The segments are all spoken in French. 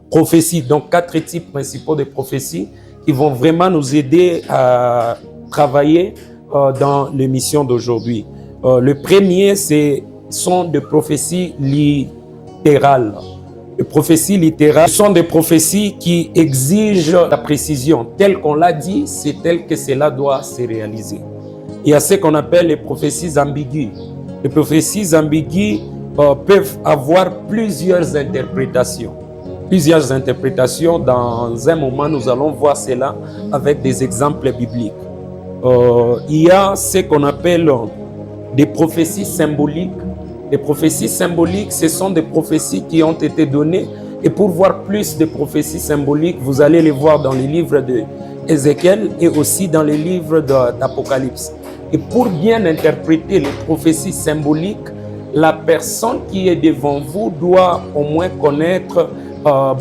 prophéties, donc 4 types principaux de prophéties qui vont vraiment nous aider à travailler dans l'émission d'aujourd'hui. Le premier, sont des prophéties littérales. Les prophéties littérales sont des prophéties qui exigent la précision. Tel qu'on l'a dit, c'est tel que cela doit se réaliser. Il y a ce qu'on appelle les prophéties ambiguës. Les prophéties ambiguës peuvent avoir plusieurs interprétations. Plusieurs interprétations. Dans un moment, nous allons voir cela avec des exemples bibliques. Il y a ce qu'on appelle des prophéties symboliques. Les prophéties symboliques, ce sont des prophéties qui ont été données. Et pour voir plus de prophéties symboliques, vous allez les voir dans les livres d'Ézéchiel et aussi dans les livres d'Apocalypse. Et pour bien interpréter les prophéties symboliques, la personne qui est devant vous doit au moins connaître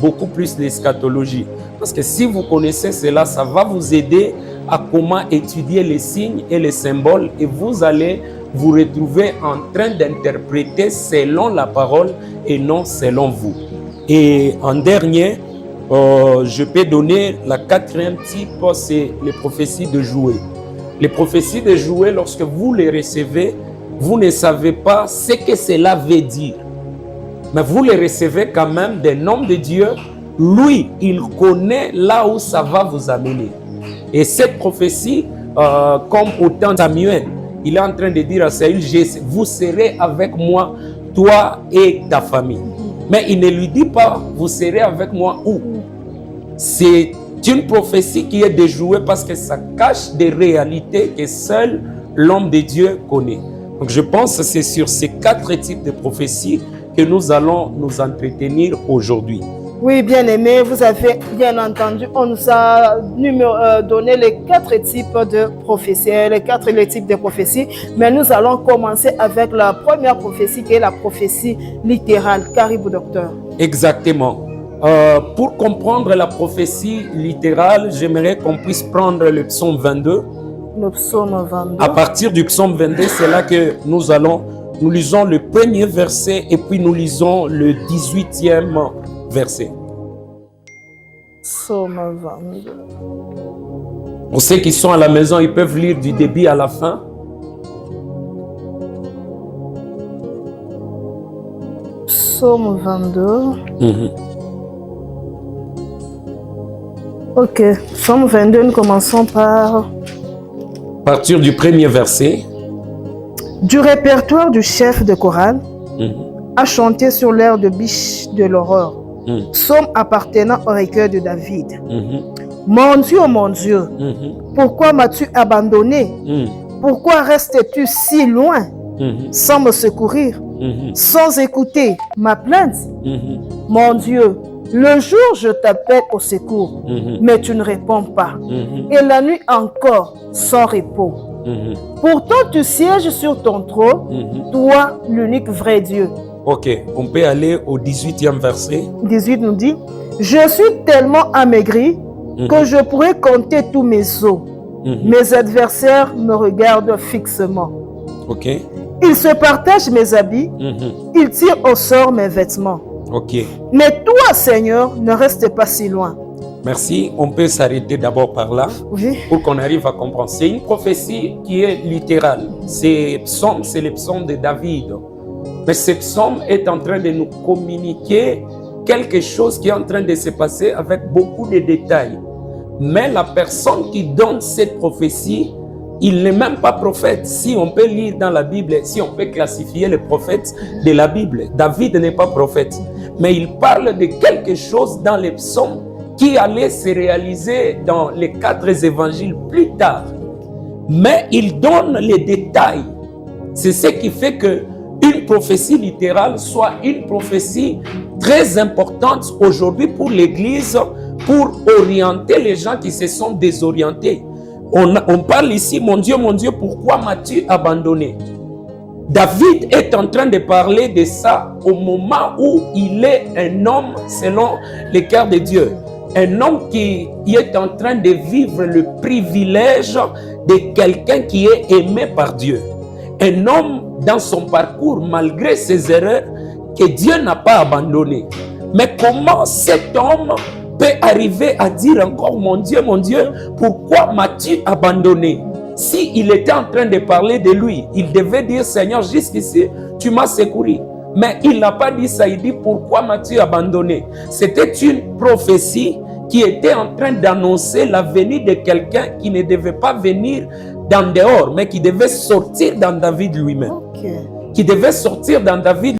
beaucoup plus l'eschatologie. Parce que si vous connaissez cela, ça va vous aider à comment étudier les signes et les symboles et vous allez vous retrouver en train d'interpréter selon la parole et non selon vous. Et en dernier, je peux donner la 4e type, c'est les prophéties de jouet. Les prophéties de jouet, lorsque vous les recevez, vous ne savez pas ce que cela veut dire. Mais vous les recevez quand même d'un homme de Dieu. Lui, il connaît là où ça va vous amener. Et cette prophétie, comme au temps de Samuel, il est en train de dire à Saül, vous serez avec moi, toi et ta famille. Mais il ne lui dit pas, vous serez avec moi où? C'est une prophétie qui est déjouée parce que ça cache des réalités que seul l'homme de Dieu connaît. Donc je pense que c'est sur ces 4 types de prophéties que nous allons nous entretenir aujourd'hui. Oui, bien aimé, vous avez bien entendu, on nous a donné les 4 types de prophéties, les types de prophéties, mais nous allons commencer avec la première prophétie qui est la prophétie littérale. Caribou, docteur. Exactement. Pour comprendre la prophétie littérale, j'aimerais qu'on puisse prendre le psaume 22. Le psaume 22. À partir du psaume 22, c'est là que nous lisons le premier verset et puis nous lisons le 18e verset. Psaume 22. Pour ceux qui sont à la maison, ils peuvent lire du début à la fin. Psaume 22. Ok, psaume 22, nous commençons par... À partir du premier verset. Du répertoire du chef de chorale, à chanter sur l'air de biche de l'aurore. Psaume appartenant au recueil de David. Mon Dieu, pourquoi m'as-tu abandonné? Pourquoi restes-tu si loin sans me secourir, sans écouter ma plainte? Mon Dieu, le jour je t'appelle au secours, mais tu ne réponds pas. Et la nuit encore, sans repos. Pourtant tu sièges sur ton trône, toi l'unique vrai Dieu. Ok, on peut aller au 18e verset. 18 nous dit, je suis tellement amaigri que je pourrais compter tous mes os. Mes adversaires me regardent fixement. Ok. Ils se partagent mes habits, ils tirent au sort mes vêtements. Ok. Mais toi, Seigneur, ne reste pas si loin. Merci. On peut s'arrêter d'abord par là pour qu'on arrive à comprendre. C'est une prophétie qui est littérale. C'est le psaume de David. Mais ce psaume est en train de nous communiquer quelque chose qui est en train de se passer avec beaucoup de détails. Mais la personne qui donne cette prophétie, il n'est même pas prophète. Si on peut lire dans la Bible, si on peut classifier les prophètes de la Bible, David n'est pas prophète. Mais il parle de quelque chose dans les psaumes qui allait se réaliser dans les 4 évangiles plus tard. Mais il donne les détails. C'est ce qui fait que une prophétie littérale soit une prophétie très importante aujourd'hui pour l'Église, pour orienter les gens qui se sont désorientés. On parle ici, mon Dieu, pourquoi m'as-tu abandonné? David est en train de parler de ça au moment où il est un homme selon le cœur de Dieu. Un homme qui est en train de vivre le privilège de quelqu'un qui est aimé par Dieu. Un homme dans son parcours, malgré ses erreurs, que Dieu n'a pas abandonné. Mais comment cet homme peut arriver à dire encore, mon Dieu, pourquoi m'as-tu abandonné? S'il était en train de parler de lui, il devait dire, Seigneur, jusqu'ici, tu m'as secouru. Mais il n'a pas dit ça, il dit, pourquoi m'as-tu abandonné? C'était une prophétie qui était en train d'annoncer la venue de quelqu'un qui ne devait pas venir d'en dehors, mais qui devait sortir dans David lui-même. Ok. Qui devait sortir dans David